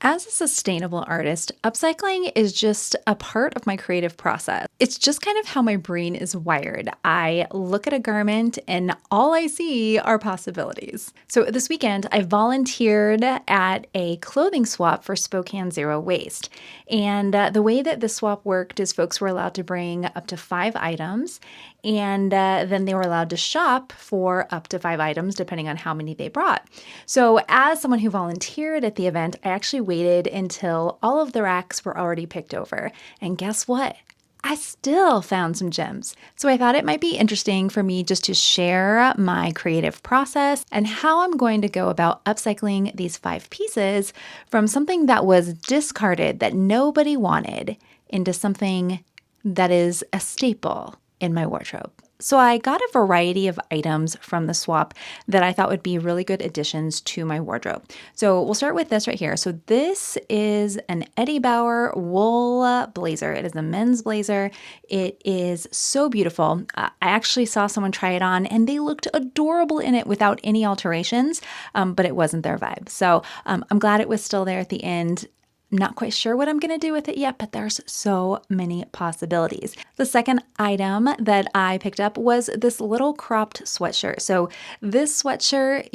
As a sustainable artist, upcycling is just a part of my creative process. It's just kind of how my brain is wired. I look at a garment and all I see are possibilities. So this weekend, I volunteered at a clothing swap for Spokane Zero Waste. And the way that the swap worked is folks were allowed to bring up to 5 items, and then they were allowed to shop for up to 5 items depending on how many they brought. So as someone who volunteered at the event, I actually waited until all of the racks were already picked over. And guess what? I still found some gems. So I thought it might be interesting for me just to share my creative process and how I'm going to go about upcycling these 5 pieces from something that was discarded that nobody wanted into something that is a staple in my wardrobe. So I got a variety of items from the swap that I thought would be really good additions to my wardrobe. So we'll start with this right here. So this is an Eddie Bauer wool blazer. It is a men's blazer. It is so beautiful. I actually saw someone try it on and they looked adorable in it without any alterations, but it wasn't their vibe. So I'm glad it was still there at the end. Not quite sure what I'm going to do with it yet, but there's so many possibilities. The second item that I picked up was this little cropped sweatshirt. So this sweatshirt,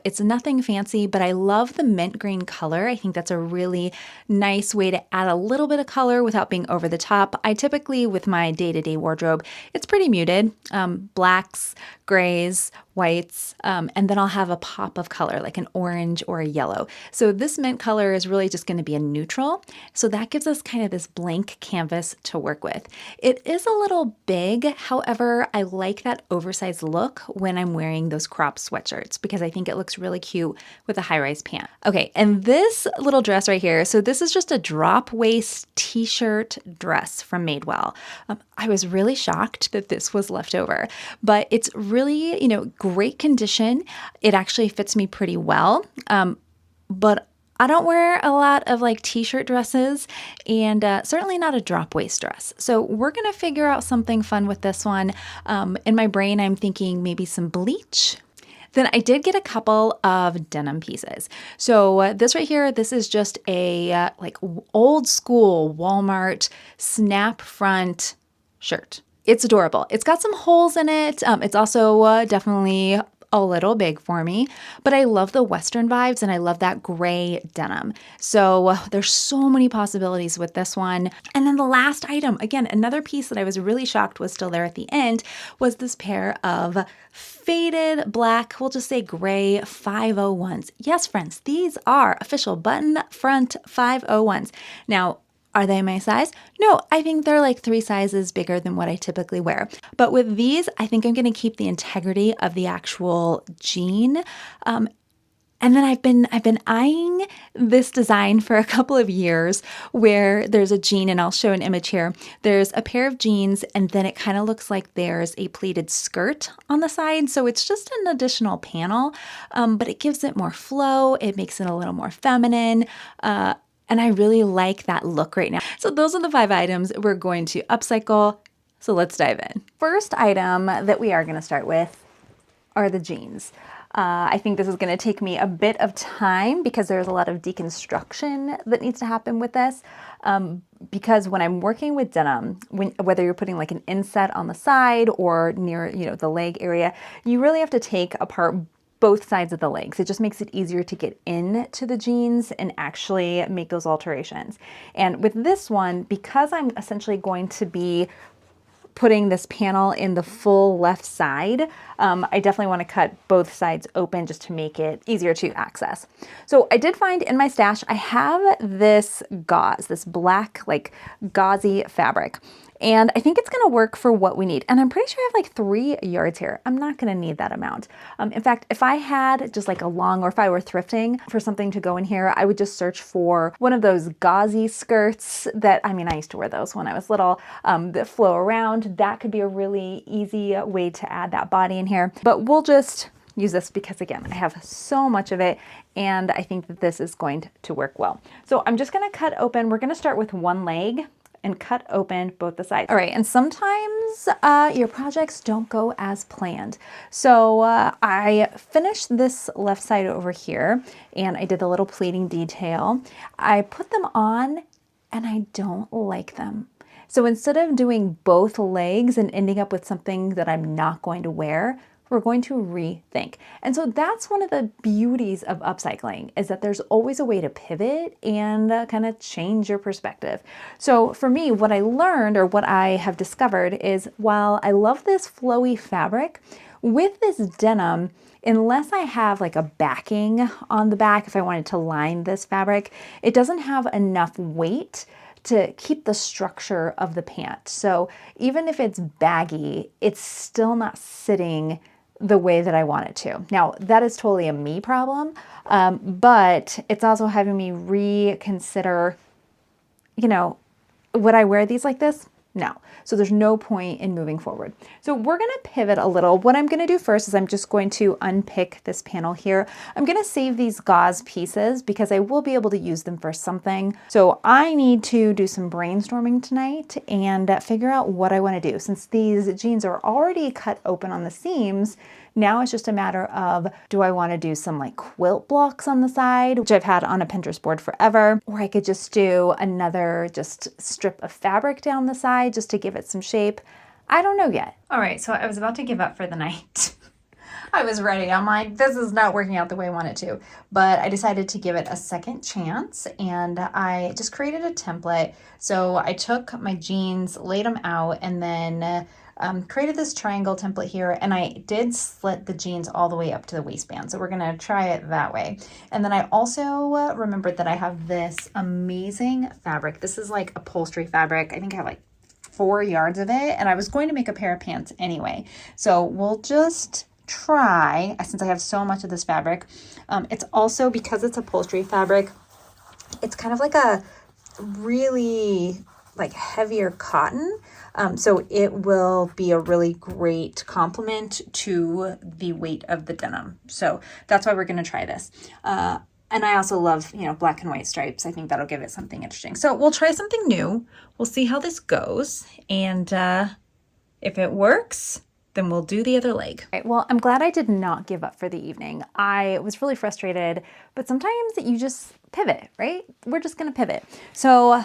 it's nothing fancy, but I love the mint green color. I think that's a really nice way to add a little bit of color without being over the top. I typically, with my day-to-day wardrobe, it's pretty muted. Blacks, grays, whites, and then I'll have a pop of color like an orange or a yellow. So this mint color is really just going to be a neutral. So that gives us kind of this blank canvas to work with. It is a little big. However, I like that oversized look when I'm wearing those cropped sweatshirts because I think it looks really cute with a high-rise pant. Okay, and this little dress right here, so this is just a drop waist t-shirt dress from Madewell. I was really shocked that this was left over, but it's really, great condition. It actually fits me pretty well, but I don't wear a lot of t-shirt dresses and certainly not a drop waist dress. So we're going to figure out something fun with this one. In my brain, I'm thinking maybe some bleach. Then I did get a couple of denim pieces. So this right here, this is just a old school Walmart snap front shirt. It's adorable. It's got some holes in it. It's also definitely a little big for me, but I love the Western vibes and I love that gray denim. So there's so many possibilities with this one. And then the last item, again, another piece that I was really shocked was still there at the end, was this pair of faded black, we'll just say gray 501s. Yes, friends, these are official button front 501s. Now, are they my size? No, I think they're like 3 sizes bigger than what I typically wear. But with these, I think I'm going to keep the integrity of the actual jean. And then I've been eyeing this design for a couple of years where there's a jean, and I'll show an image here. There's a pair of jeans, and then it kind of looks like there's a pleated skirt on the side. So it's just an additional panel, but it gives it more flow. It makes it a little more feminine. And I really like that look right now. So those are the 5 items we're going to upcycle. So let's dive in. First item that we are going to start with are the jeans. I think this is going to take me a bit of time because there's a lot of deconstruction that needs to happen with this. Because when I'm working with denim, whether you're putting like an inset on the side or near, the leg area, you really have to take apart both sides of the legs. It just makes it easier to get into the jeans and actually make those alterations. And with this one, because I'm essentially going to be putting this panel in the full left side, I definitely want to cut both sides open just to make it easier to access. So I did find in my stash, I have this gauze, this black gauzy fabric. And I think it's going to work for what we need. And I'm pretty sure I have 3 yards here. I'm not going to need that amount. In fact, if I had just a long, or if I were thrifting for something to go in here, I would just search for one of those gauzy skirts that, I used to wear those when I was little, that flow around. That could be a really easy way to add that body in here. But we'll just use this because, again, I have so much of it and I think that this is going to work well. So I'm just going to cut open. We're going to start with one leg. and cut open both the sides. All right, and sometimes your projects don't go as planned. So I finished this left side over here, and I did the little pleating detail. I put them on, and I don't like them. So instead of doing both legs and ending up with something that I'm not going to wear, we're going to rethink. And so that's one of the beauties of upcycling, is that there's always a way to pivot and kind of change your perspective. So for me, what I learned, or what I have discovered, is while I love this flowy fabric, with this denim, unless I have like a backing on the back, if I wanted to line this fabric, it doesn't have enough weight to keep the structure of the pant. So even if it's baggy, it's still not sitting the way that I want it to. Now, that is totally a me problem, but it's also having me reconsider, would I wear these like this? No. So there's no point in moving forward. So we're going to pivot a little. What I'm going to do first is I'm just going to unpick this panel here. I'm going to save these gauze pieces because I will be able to use them for something. So I need to do some brainstorming tonight and figure out what I want to do. Since these jeans are already cut open on the seams, now it's just a matter of, do I want to do some like quilt blocks on the side, which I've had on a Pinterest board forever, or I could just do another just strip of fabric down the side just to give it some shape. I don't know yet. All right, so I was about to give up for the night. I was ready. I'm like, this is not working out the way I want it to. But I decided to give it a second chance, and I just created a template. So I took my jeans, laid them out, and then created this triangle template here, and I did slit the jeans all the way up to the waistband. So we're gonna try it that way. And then I also remembered that I have this amazing fabric. This is like upholstery fabric. I think I have like 4 yards of it, and I was going to make a pair of pants anyway. So we'll just try, since I have so much of this fabric. It's also, because it's upholstery fabric, it's kind of like a really like heavier cotton. So it will be a really great complement to the weight of the denim. So that's why we're going to try this. And I also love, black and white stripes. I think that'll give it something interesting. So we'll try something new. We'll see how this goes. And if it works, then we'll do the other leg. Right, well, I'm glad I did not give up for the evening. I was really frustrated, but sometimes you just pivot, right? We're just going to pivot. So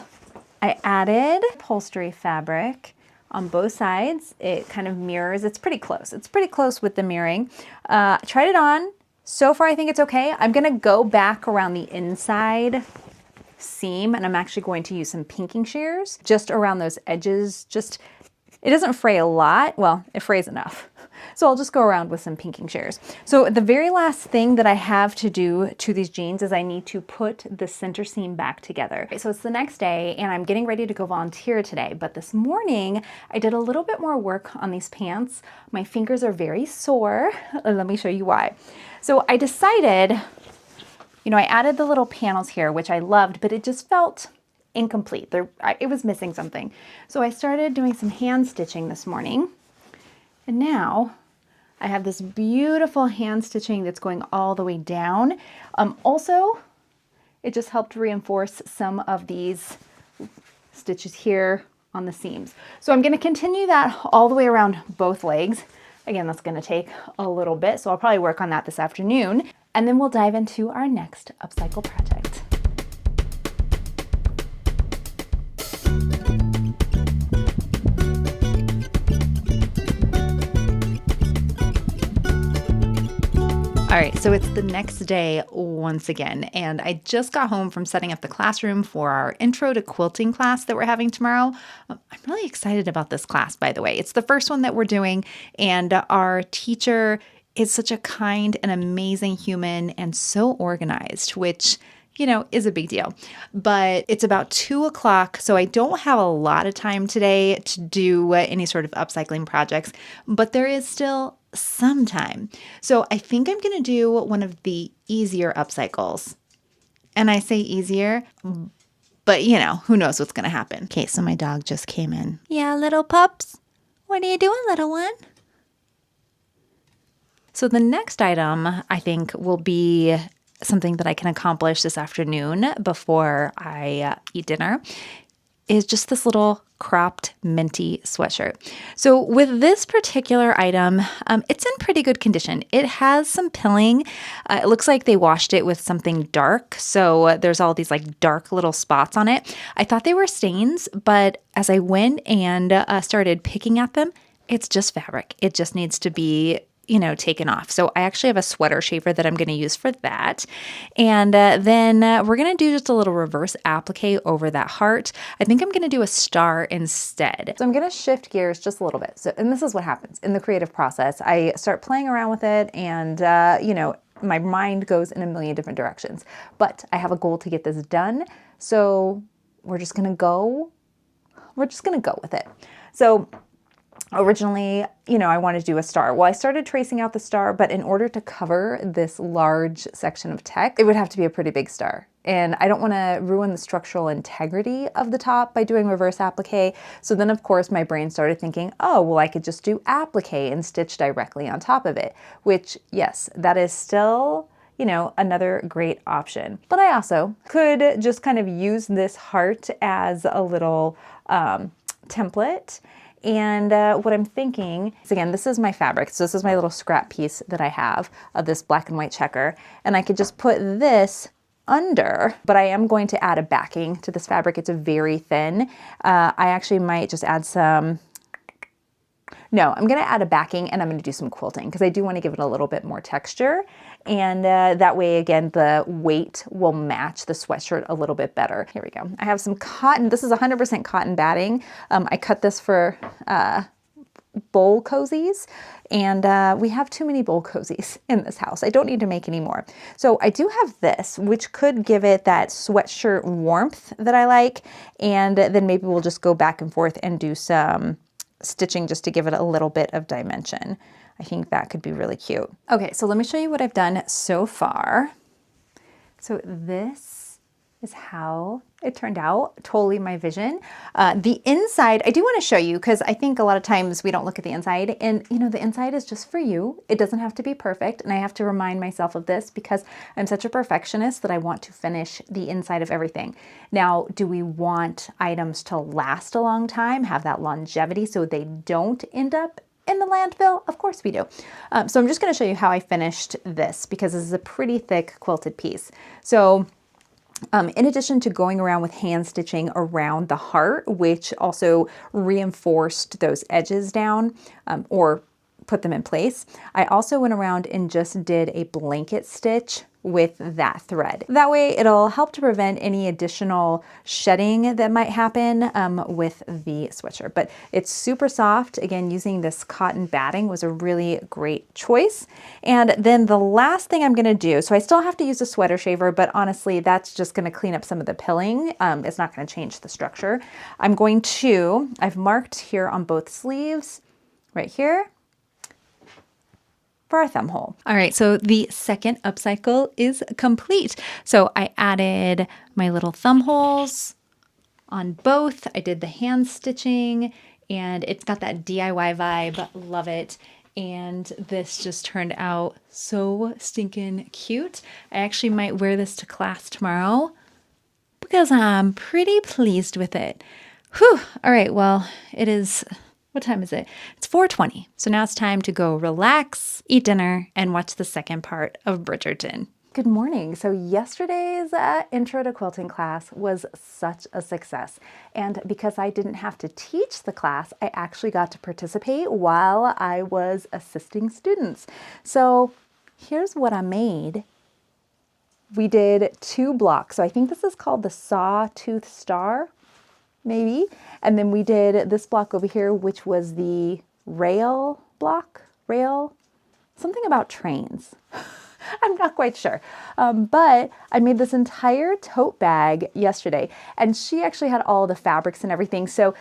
I added upholstery fabric on both sides. It kind of mirrors. It's pretty close. It's pretty close with the mirroring. Tried it on. So far, I think it's okay. I'm going to go back around the inside seam, and I'm actually going to use some pinking shears just around those edges. It doesn't fray a lot. Well, it frays enough. So I'll just go around with some pinking shears. So the very last thing that I have to do to these jeans is I need to put the center seam back together. So it's the next day, and I'm getting ready to go volunteer today. But this morning, I did a little bit more work on these pants. My fingers are very sore. Let me show you why. So I decided, I added the little panels here, which I loved, but it just felt incomplete. It was missing something. So I started doing some hand stitching this morning. And now I have this beautiful hand stitching that's going all the way down. Also, it just helped reinforce some of these stitches here on the seams. So I'm going to continue that all the way around both legs. Again, that's going to take a little bit, so I'll probably work on that this afternoon. And then we'll dive into our next upcycle project. All right, so it's the next day once again, and I just got home from setting up the classroom for our intro to quilting class that we're having tomorrow. I'm really excited about this class, by the way. It's the first one that we're doing, and our teacher is such a kind and amazing human and so organized, which is a big deal. But it's about 2 o'clock, so I don't have a lot of time today to do any sort of upcycling projects, but there is still some time. So I think I'm going to do one of the easier upcycles. And I say easier, but who knows what's going to happen. Okay, so my dog just came in. Yeah, little pups. What are you doing, little one? So the next item, I think, will be something that I can accomplish this afternoon before I eat dinner. is just this little cropped minty sweatshirt. So with this particular item, it's in pretty good condition. It has some pilling. It looks like they washed it with something dark. So there's all these like dark little spots on it. I thought they were stains, but as I went and started picking at them, it's just fabric. It just needs to be taken off. So I actually have a sweater shaver that I'm going to use for that. And then we're going to do just a little reverse applique over that heart. I think I'm going to do a star instead. So I'm going to shift gears just a little bit. And this is what happens in the creative process. I start playing around with it and, my mind goes in a million different directions, but I have a goal to get this done. So we're just going to go with it. So originally, I wanted to do a star. Well, I started tracing out the star, but in order to cover this large section of text, it would have to be a pretty big star. And I don't want to ruin the structural integrity of the top by doing reverse applique. So then, of course, my brain started thinking, oh, well, I could just do applique and stitch directly on top of it, which, yes, that is still another great option. But I also could just kind of use this heart as a little template. And what I'm thinking is, again, this is my fabric. So this is my little scrap piece that I have of this black and white checker. And I could just put this under, but I am going to add a backing to this fabric. It's very thin. I actually might just add some, no, I'm going to add a backing and I'm going to do some quilting because I do want to give it a little bit more texture. And that way, again, the weight will match the sweatshirt a little bit better. Here we go. I have some cotton. This is 100% cotton batting. I cut this for bowl cozies, and we have too many bowl cozies in this house. I don't need to make any more. So I do have this, which could give it that sweatshirt warmth that I like. And then maybe we'll just go back and forth and do some stitching just to give it a little bit of dimension. I think that could be really cute. Okay, so let me show you what I've done so far. So this is how it turned out, totally my vision. The inside, I do want to show you because I think a lot of times we don't look at the inside, and the inside is just for you. It doesn't have to be perfect, and I have to remind myself of this because I'm such a perfectionist that I want to finish the inside of everything. Now, do we want items to last a long time, have that longevity so they don't end up in the landfill? Of course we do. So I'm just going to show you how I finished this because this is a pretty thick quilted piece. So in addition to going around with hand stitching around the heart, which also reinforced those edges down or put them in place, I also went around and just did a blanket stitch with that thread. That way it'll help to prevent any additional shedding that might happen with the sweatshirt. But it's super soft. Again, using this cotton batting was a really great choice. And then the last thing I'm gonna do, so I still have to use a sweater shaver, but honestly, that's just gonna clean up some of the pilling. It's not gonna change the structure. I've marked here on both sleeves, right here, for our thumb hole. All right, so the second upcycle is complete. So I added my little thumb holes on both. I did the hand stitching and it's got that DIY vibe, love it. And this just turned out so stinking cute. I actually might wear this to class tomorrow because I'm pretty pleased with it. Whew, all right, well, it is, what time is it? It's 4:20. So now it's time to go relax, eat dinner, and watch the second part of Bridgerton. Good morning. So yesterday's intro to quilting class was such a success. And because I didn't have to teach the class, I actually got to participate while I was assisting students. So here's what I made. We did 2 blocks. So I think this is called the Sawtooth Star, maybe. And then we did this block over here, which was the rail block, something about trains. I'm not quite sure. But I made this entire tote bag yesterday, and she actually had all the fabrics and everything. So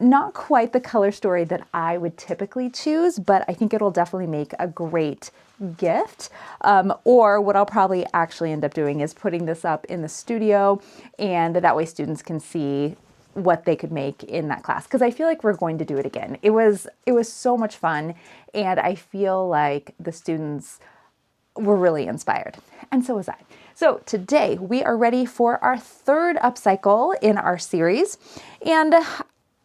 not quite the color story that I would typically choose, but I think it'll definitely make a great gift. Or what I'll probably actually end up doing is putting this up in the studio, and that way students can see what they could make in that class, because I feel like we're going to do it again. It was so much fun, and I feel like the students were really inspired, and so was I. So today we are ready for our third upcycle in our series. And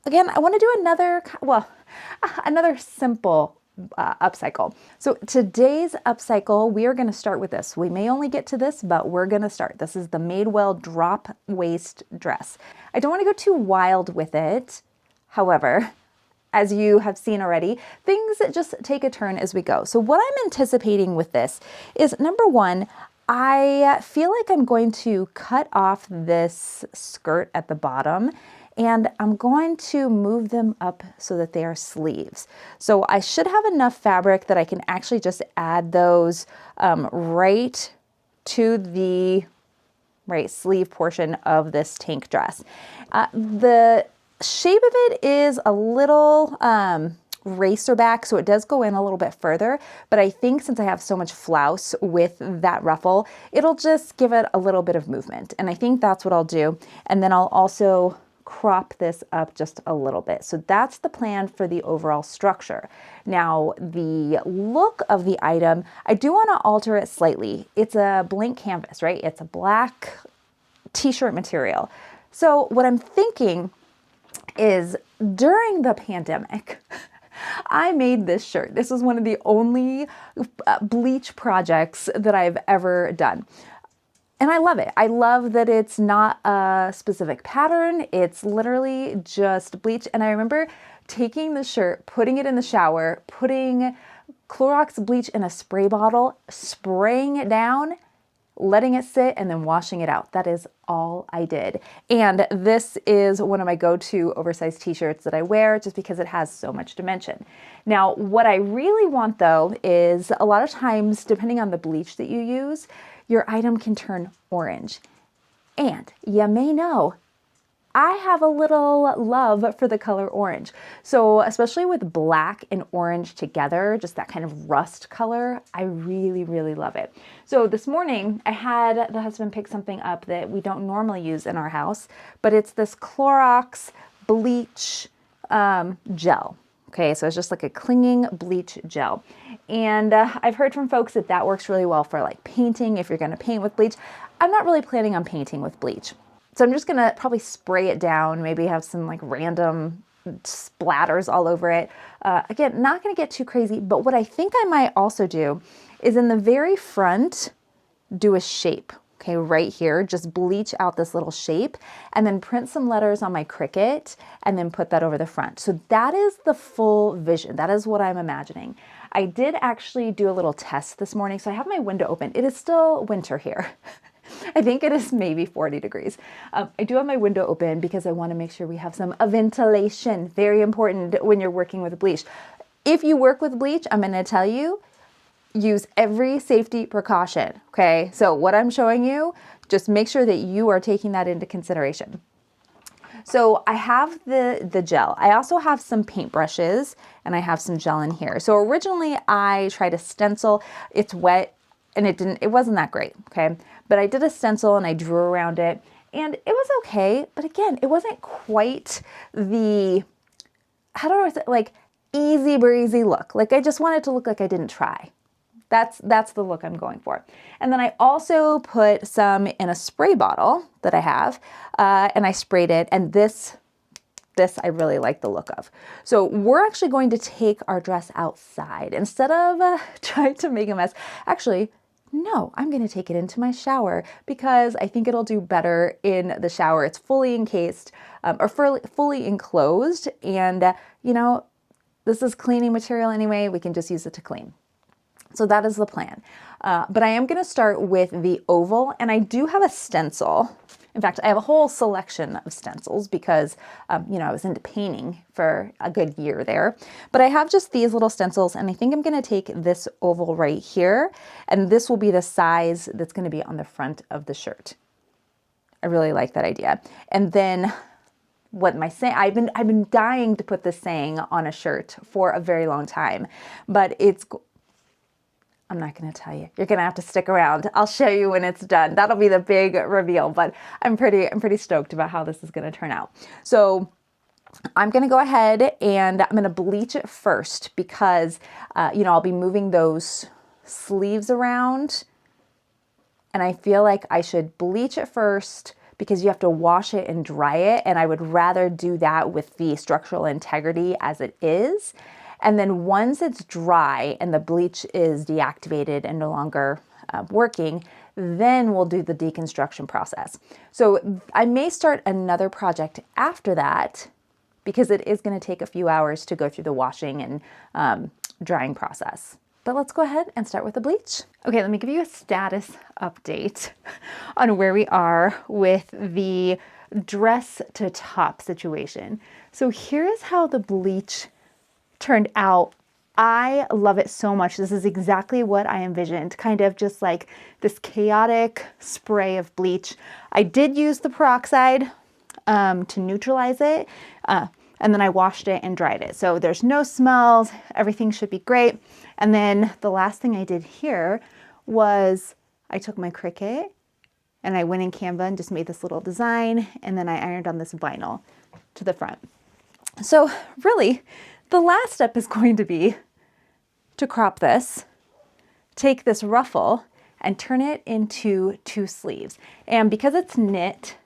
again, I want to do another simple upcycle. So today's upcycle, we are going to start with this. We may only get to this, but we're going to start. This is the Madewell drop waist dress. I don't want to go too wild with it. However, as you have seen already, things just take a turn as we go. So what I'm anticipating with this is, number one, I feel like I'm going to cut off this skirt at the bottom, and I'm going to move them up so that they are sleeves. So I should have enough fabric that I can actually just add those right to the sleeve portion of this tank dress. The shape of it is a little racer back, so it does go in a little bit further, but I think since I have so much flouse with that ruffle, it'll just give it a little bit of movement, and I think that's what I'll do. And then I'll also crop this up just a little bit. So that's the plan for the overall structure. Now, the look of the item, I do want to alter it slightly. It's a blank canvas, right? It's a black t-shirt material. So what I'm thinking is, during the pandemic, I made this shirt. This is one of the only bleach projects that I've ever done. And I love it. I love that it's not a specific pattern. It's literally just bleach. And I remember taking the shirt, putting it in the shower, putting Clorox bleach in a spray bottle, spraying it down, letting it sit, and then washing it out. That is all I did. And this is one of my go-to oversized t-shirts that I wear just because it has so much dimension. Now, what I really want though is, a lot of times, depending on the bleach that you use, your item can turn orange. And you may know, I have a little love for the color orange. So especially with black and orange together, just that kind of rust color, I really, really love it. So this morning I had the husband pick something up that we don't normally use in our house, but it's this Clorox bleach gel. Okay, so it's just like a clinging bleach gel. And I've heard from folks that that works really well for like painting, if you're gonna paint with bleach. I'm not really planning on painting with bleach. So I'm just gonna probably spray it down, maybe have some like random splatters all over it. Again, not gonna get too crazy, but what I think I might also do is, in the very front, do a shape. Okay, right here, just bleach out this little shape and then print some letters on my Cricut and then put that over the front. So that is the full vision. That is what I'm imagining. I did actually do a little test this morning. So I have my window open. It is still winter here. I think it is maybe 40 degrees. I do have my window open because I want to make sure we have some ventilation. Very important when you're working with bleach. If you work with bleach, I'm going to tell you, use every safety precaution, okay? So what I'm showing you, just make sure that you are taking that into consideration. So I have the gel. I also have some paintbrushes and I have some gel in here. So originally I tried a stencil. It's wet and it wasn't that great, okay? But I did a stencil and I drew around it and it was okay. But again, it wasn't quite the, how do I say, like easy breezy look. Like I just wanted to look like I didn't try. That's the look I'm going for. And then I also put some in a spray bottle that I have, and I sprayed it, and this I really like the look of. So we're actually going to take our dress outside instead of trying to make a mess. Actually, no, I'm going to take it into my shower because I think it'll do better in the shower. It's fully encased or fully enclosed, and you know, this is cleaning material anyway. We can just use it to clean. So that is the plan. But I am going to start with the oval, and I do have a stencil. In fact, I have a whole selection of stencils because, you know, I was into painting for a good year there. But I have just these little stencils, and I think I'm going to take this oval right here, and this will be the size that's going to be on the front of the shirt. I really like that idea. And then what am I saying? I've been dying to put this saying on a shirt for a very long time, but I'm not going to tell you. You're going to have to stick around. I'll show you when it's done. That'll be the big reveal, but I'm pretty stoked about how this is going to turn out. So I'm going to go ahead and I'm going to bleach it first because, you know, I'll be moving those sleeves around and I feel like I should bleach it first because you have to wash it and dry it, and I would rather do that with the structural integrity as it is. And then once it's dry and the bleach is deactivated and no longer working, then we'll do the deconstruction process. So I may start another project after that because it is going to take a few hours to go through the washing and drying process. But let's go ahead and start with the bleach. Okay, let me give you a status update on where we are with the dress to top situation. So here is how the bleach turned out. I love it so much. This is exactly what I envisioned, kind of just like this chaotic spray of bleach. I did use the peroxide to neutralize it, and then I washed it and dried it. So there's no smells, everything should be great. And then the last thing I did here was I took my Cricut and I went in Canva and just made this little design, and then I ironed on this vinyl to the front. So really, the last step is going to be to crop this, take this ruffle, and turn it into 2 sleeves. And because it's knit,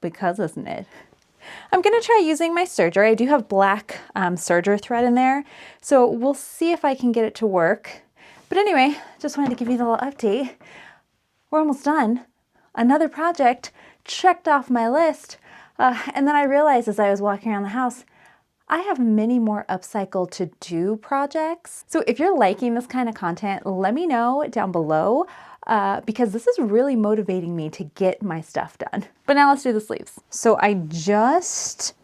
I'm gonna try using my serger. I do have black serger thread in there, so we'll see if I can get it to work. But anyway, just wanted to give you the little update. We're almost done. Another project checked off my list. And then I realized as I was walking around the house, I have many more upcycle to do projects. So if you're liking this kind of content, let me know down below because this is really motivating me to get my stuff done. But now let's do the sleeves. So I just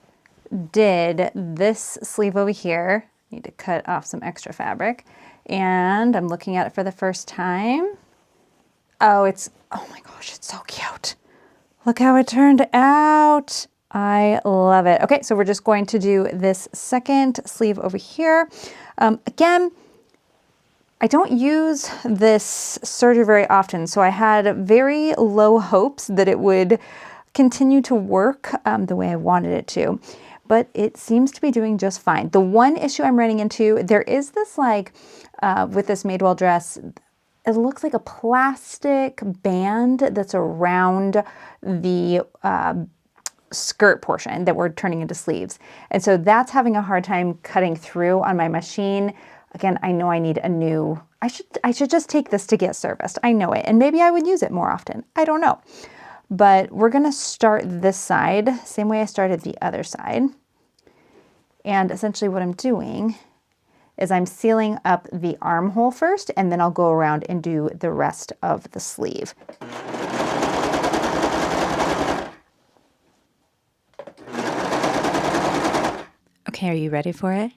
did this sleeve over here. Need to cut off some extra fabric. And I'm looking at it for the first time. Oh my gosh, it's so cute. Look how it turned out. I love it. Okay, so we're just going to do this second sleeve over here. Again, I don't use this serger very often, so I had very low hopes that it would continue to work the way I wanted it to, but it seems to be doing just fine. The one issue I'm running into, there is this like, with this Madewell dress, it looks like a plastic band that's around the skirt portion that we're turning into sleeves. And so that's having a hard time cutting through on my machine. Again, I know I need a new, I should just take this to get serviced. I know it. And maybe I would use it more often. I don't know. But we're going to start this side, same way I started the other side. And essentially what I'm doing is I'm sealing up the armhole first, and then I'll go around and do the rest of the sleeve. Okay, are you ready for it?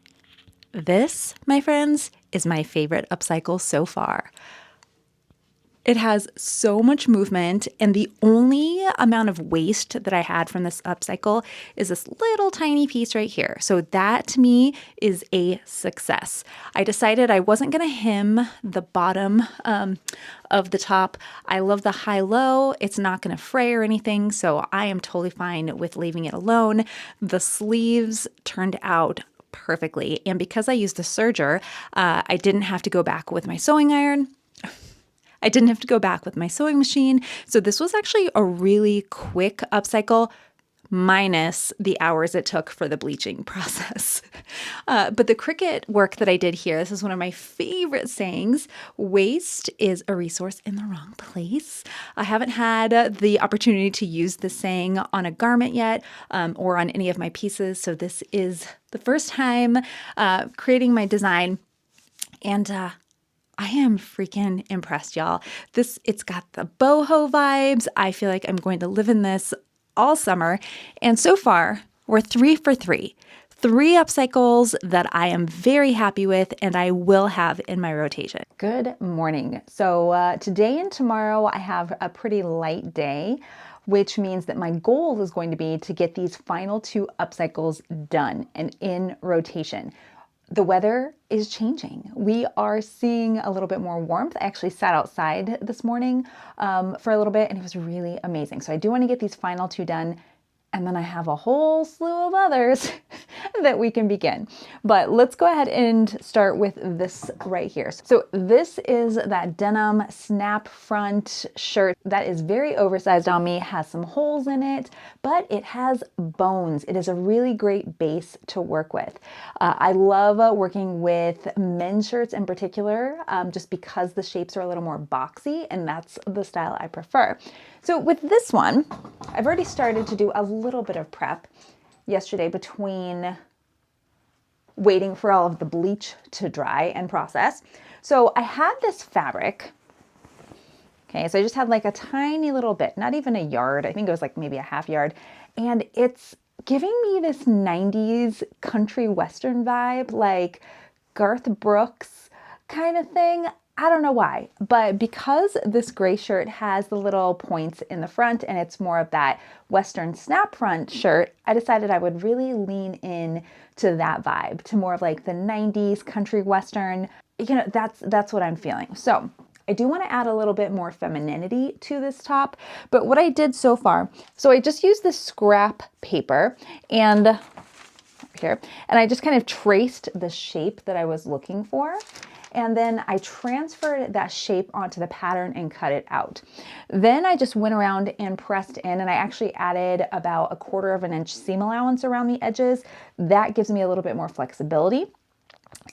This, my friends, is my favorite upcycle so far. It has so much movement, and the only amount of waste that I had from this upcycle is this little tiny piece right here. So that to me is a success. I decided I wasn't gonna hem the bottom of the top. I love the high-low. It's not gonna fray or anything, so I am totally fine with leaving it alone. The sleeves turned out perfectly, and because I used the serger, I didn't have to go back with my sewing iron. I didn't have to go back with my sewing machine. So this was actually a really quick upcycle, minus the hours it took for the bleaching process. But the Cricut work that I did here, this is one of my favorite sayings: waste is a resource in the wrong place. I haven't had the opportunity to use this saying on a garment yet, or on any of my pieces. So this is the first time creating my design, and I am freaking impressed, y'all. It's got the boho vibes. I feel like I'm going to live in this all summer. And so far, we're 3 for 3. 3 upcycles that I am very happy with and I will have in my rotation. Good morning. So today and tomorrow I have a pretty light day, which means that my goal is going to be to get these final 2 upcycles done and in rotation. The weather is changing. We are seeing a little bit more warmth. I actually sat outside this morning for a little bit and it was really amazing. So I do want to get these final 2 done, and then I have a whole slew of others that we can begin. But let's go ahead and start with this right here. So this is that denim snap front shirt that is very oversized on me, has some holes in it, but it has bones. It is a really great base to work with. I love working with men's shirts in particular, just because the shapes are a little more boxy, and that's the style I prefer. So with this one, I've already started to do a little bit of prep yesterday between waiting for all of the bleach to dry and process. So I had this fabric. Okay, so I just had like a tiny little bit, not even a yard. I think it was like maybe a half yard. And it's giving me this 90s country western vibe, like Garth Brooks kind of thing. I don't know why, but because this gray shirt has the little points in the front and it's more of that western snap front shirt, I decided I would really lean in to that vibe, to more of like the 90s country western. You know, that's what I'm feeling. So I do want to add a little bit more femininity to this top, but what I did so far, so I just used this scrap paper and here, and I just kind of traced the shape that I was looking for. And then I transferred that shape onto the pattern and cut it out. Then I just went around and pressed in, and I actually added about 1/4 of an inch seam allowance around the edges. That gives me a little bit more flexibility.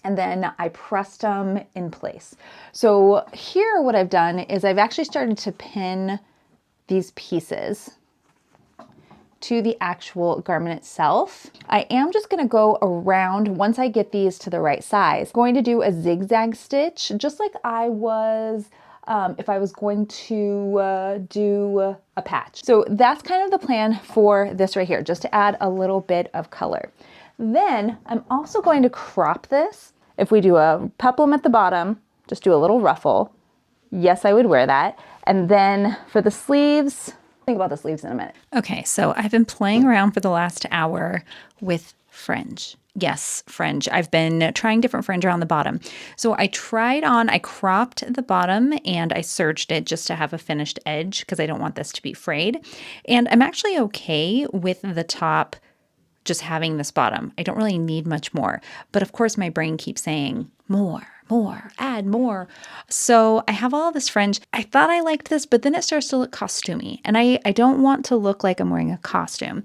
And then I pressed them in place. So here what I've done is I've actually started to pin these pieces to the actual garment itself. I am just gonna go around, once I get these to the right size, going to do a zigzag stitch, just like I was if I was going to do a patch. So that's kind of the plan for this right here, just to add a little bit of color. Then I'm also going to crop this. If we do a peplum at the bottom, just do a little ruffle. Yes, I would wear that. And then for the sleeves, think about the sleeves in a minute. Okay, so I've been playing around for the last hour with fringe. Yes, fringe. I've been trying different fringe around the bottom. So I cropped the bottom and I serged it just to have a finished edge because I don't want this to be frayed. And I'm actually okay with the top just having this bottom. I don't really need much more. But of course my brain keeps saying more, add more. So I have all this fringe. I thought I liked this, but then it starts to look costumey. And I don't want to look like I'm wearing a costume.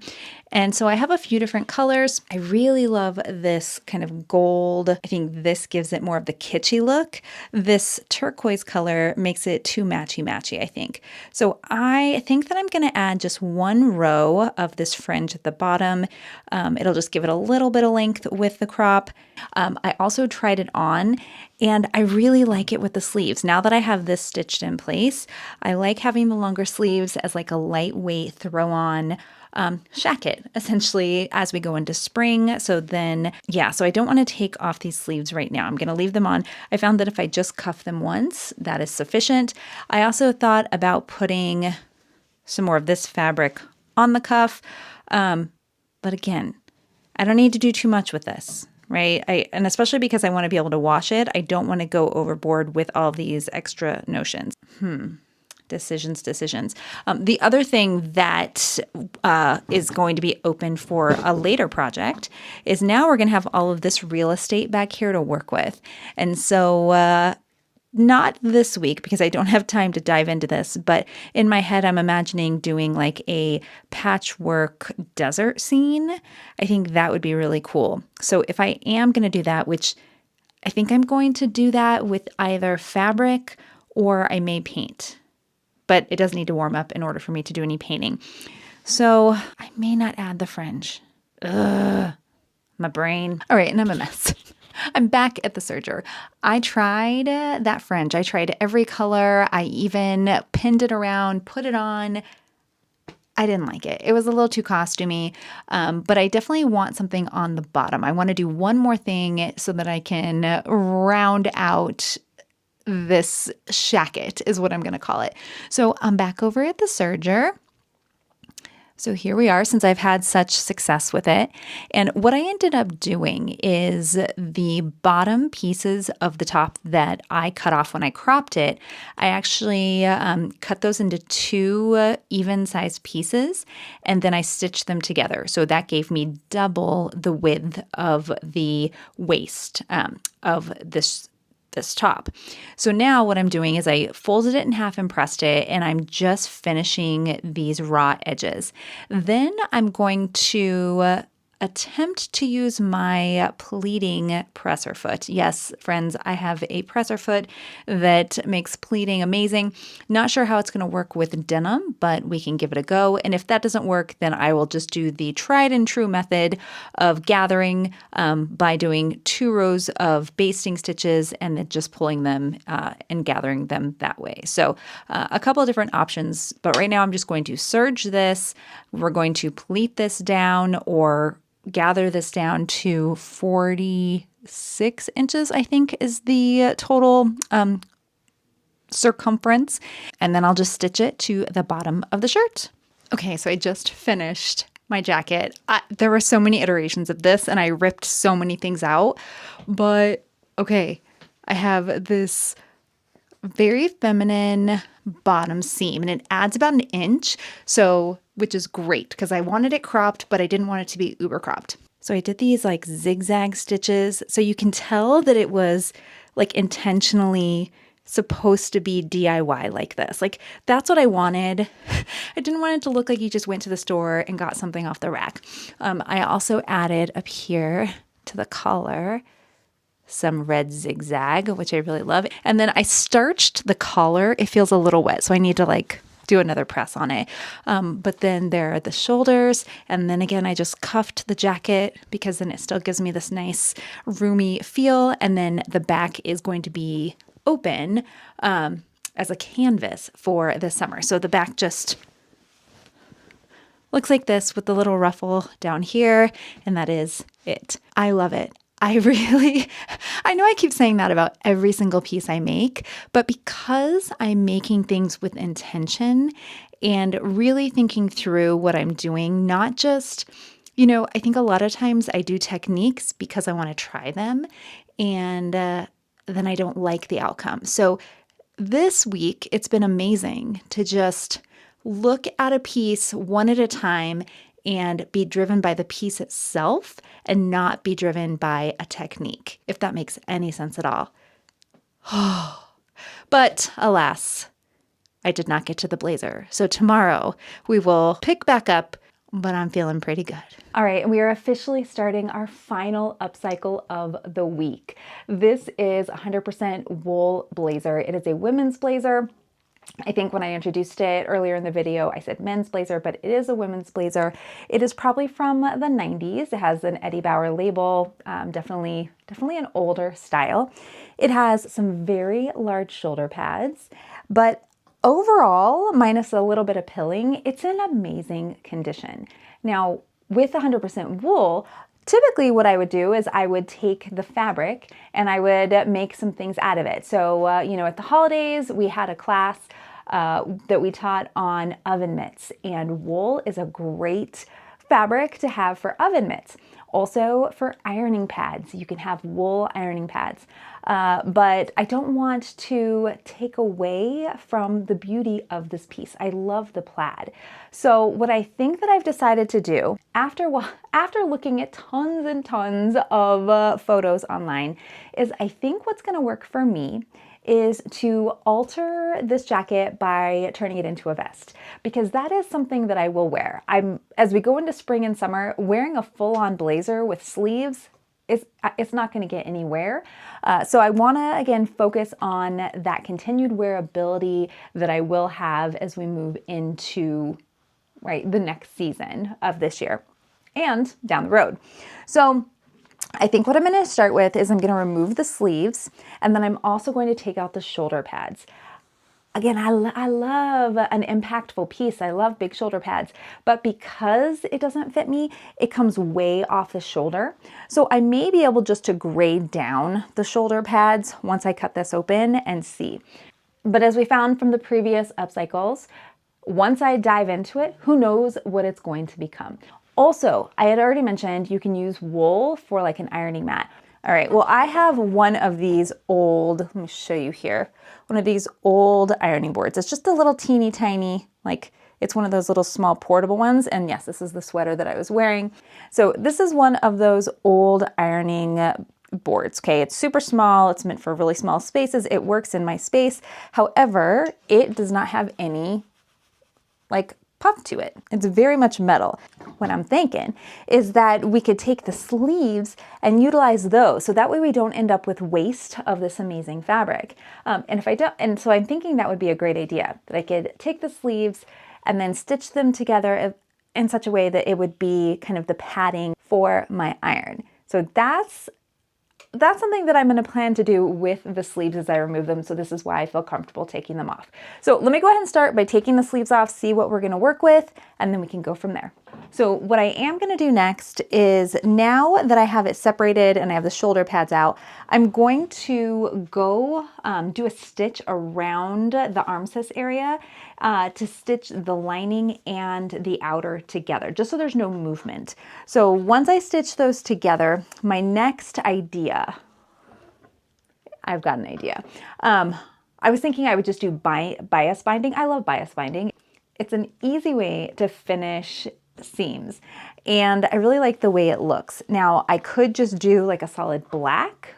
And so I have a few different colors. I really love this kind of gold. I think this gives it more of the kitschy look. This turquoise color makes it too matchy-matchy, I think. So I think that I'm going to add just 1 row of this fringe at the bottom. It'll just give it a little bit of length with the crop. I also tried it on and I really like it with the sleeves. Now that I have this stitched in place, I like having the longer sleeves as like a lightweight throw on shacket essentially as we go into spring. So then, yeah, so I don't want to take off these sleeves right now. I'm going to leave them on. I found that if I just cuff them once, that is sufficient. I also thought about putting some more of this fabric on the cuff. But again, I don't need to do too much with this, right? And especially because I want to be able to wash it, I don't want to go overboard with all these extra notions. Decisions. The other thing that is going to be open for a later project is now we're going to have all of this real estate back here to work with. And so not this week because I don't have time to dive into this, but in my head, I'm imagining doing like a patchwork desert scene. I think that would be really cool. So if I am going to do that, which I think I'm going to do that with either fabric or I may paint. But it does need to warm up in order for me to do any painting. So I may not add the fringe. Ugh, my brain. All right, and I'm a mess. I'm back at the serger. I tried that fringe. I tried every color. I even pinned it around, put it on. I didn't like it. It was a little too costumey, but I definitely want something on the bottom. I want to do one more thing so that I can round out this shacket is what I'm going to call it. So I'm back over at the serger. So here we are, since I've had such success with it. And what I ended up doing is the bottom pieces of the top that I cut off when I cropped it, I actually cut those into two even-sized pieces, and then I stitched them together. So that gave me double the width of the waist of this top. So now what I'm doing is I folded it in half and pressed it, and I'm just finishing these raw edges. Then I'm going to attempt to use my pleating presser foot. Yes, friends, I have a presser foot that makes pleating amazing. Not sure how it's going to work with denim, but we can give it a go. And if that doesn't work, then I will just do the tried and true method of gathering by doing 2 rows of basting stitches and then just pulling them and gathering them that way. So a couple of different options, but right now I'm just going to serge this. We're going to pleat this down or gather this down to 46 inches, I think is the total circumference. And then I'll just stitch it to the bottom of the shirt. Okay, so I just finished my jacket. There were so many iterations of this and I ripped so many things out. But okay, I have this very feminine bottom seam and it adds about 1 inch. So, which is great because I wanted it cropped, but I didn't want it to be uber cropped. So I did these like zigzag stitches. So you can tell that it was like intentionally supposed to be DIY like this. Like that's what I wanted. I didn't want it to look like you just went to the store and got something off the rack. I also added up here to the collar some red zigzag, which I really love. And then I starched the collar. It feels a little wet, so I need to like do another press on it. But then there are the shoulders. And then again, I just cuffed the jacket because then it still gives me this nice roomy feel. And then the back is going to be open as a canvas for the summer. So the back just looks like this with the little ruffle down here. And that is it. I love it. I know I keep saying that about every single piece I make, but because I'm making things with intention and really thinking through what I'm doing, not just, I think a lot of times I do techniques because I want to try them and then I don't like the outcome. So this week, it's been amazing to just look at a piece one at a time and be driven by the piece itself and not be driven by a technique, if that makes any sense at all. But alas, I did not get to the blazer. So tomorrow we will pick back up, but I'm feeling pretty good. All right, we are officially starting our final upcycle of the week. This is 100% wool blazer. It is a women's blazer. I think when I introduced it earlier in the video, I said men's blazer, but it is a women's blazer. It is probably from the 90s. It has an Eddie Bauer label, definitely an older style. It has some very large shoulder pads, but overall, minus a little bit of pilling, it's in amazing condition. Now, with 100% wool, typically what I would do is I would take the fabric and I would make some things out of it. So, at the holidays, we had a class that we taught on oven mitts, and wool is a great fabric to have for oven mitts. Also for ironing pads, you can have wool ironing pads. But I don't want to take away from the beauty of this piece. I love the plaid. So what I think that I've decided to do after looking at tons and tons of photos online is I think what's going to work for me is to alter this jacket by turning it into a vest, because that is something that I will wear. As we go into spring and summer, wearing a full-on blazer with sleeves, it's not going to get anywhere. So I want to, again, focus on that continued wearability that I will have as we move into the next season of this year and down the road. So I think what I'm going to start with is I'm going to remove the sleeves, and then I'm also going to take out the shoulder pads. Again, I love an impactful piece. I love big shoulder pads, but because it doesn't fit me, it comes way off the shoulder. So I may be able just to grade down the shoulder pads once I cut this open and see. But as we found from the previous upcycles, once I dive into it, who knows what it's going to become. Also, I had already mentioned you can use wool for like an ironing mat. All right, well, I have one of these old, let me show you here, one of these old ironing boards. It's just a little teeny tiny, like it's one of those little small portable ones. And yes, this is the sweater that I was wearing. So this is one of those old ironing boards. Okay, it's super small. It's meant for really small spaces. It works in my space. However, it does not have any like puff to it. It's very much metal. What I'm thinking is that we could take the sleeves and utilize those, so that way we don't end up with waste of this amazing fabric. And so I'm thinking that would be a great idea, that I could take the sleeves and then stitch them together in such a way that it would be kind of the padding for my iron. So that's something that I'm going to plan to do with the sleeves as I remove them. So this is why I feel comfortable taking them off. So let me go ahead and start by taking the sleeves off, see what we're going to work with, and then we can go from there. So what I am going to do next is, now that I have it separated and I have the shoulder pads out, I'm going to go do a stitch around the armscye area to stitch the lining and the outer together, just so there's no movement. So once I stitch those together, my next idea, I've got an idea. I was thinking I would just do bias binding. I love bias binding. It's an easy way to finish seams, and I really like the way it looks. Now, I could just do like a solid black,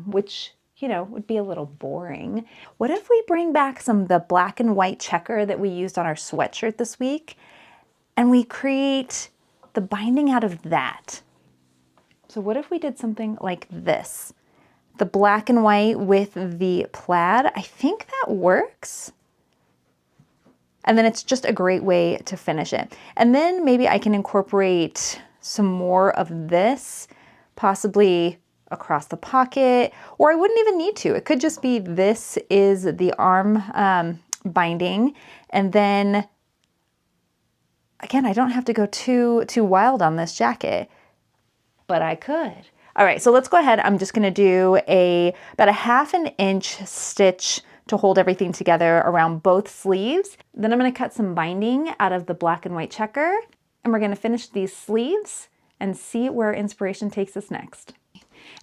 which, you know, would be a little boring. What if we bring back some of the black and white checker that we used on our sweatshirt this week, and we create the binding out of that? So what if we did something like this? The black and white with the plaid. I think that works. And then it's just a great way to finish it. And then maybe I can incorporate some more of this, possibly across the pocket, or I wouldn't even need to. It could just be, this is the arm binding. And then again, I don't have to go too wild on this jacket, but I could. All right, so let's go ahead. I'm just gonna do about a 1/2 inch stitch to hold everything together around both sleeves. Then I'm gonna cut some binding out of the black and white checker, and we're gonna finish these sleeves and see where inspiration takes us next.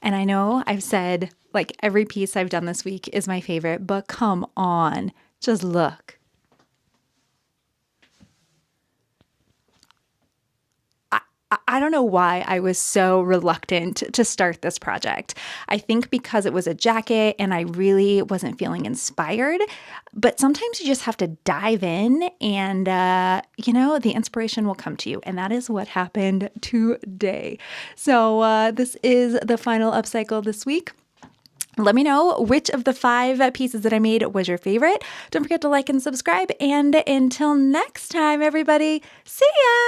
And I know I've said like every piece I've done this week is my favorite, but come on, just look. I don't know why I was so reluctant to start this project. I think because it was a jacket and I really wasn't feeling inspired, but sometimes you just have to dive in and, you know, the inspiration will come to you. And that is what happened today. So this is the final upcycle this week. Let me know which of the 5 pieces that I made was your favorite. Don't forget to like and subscribe. And until next time, everybody, see ya!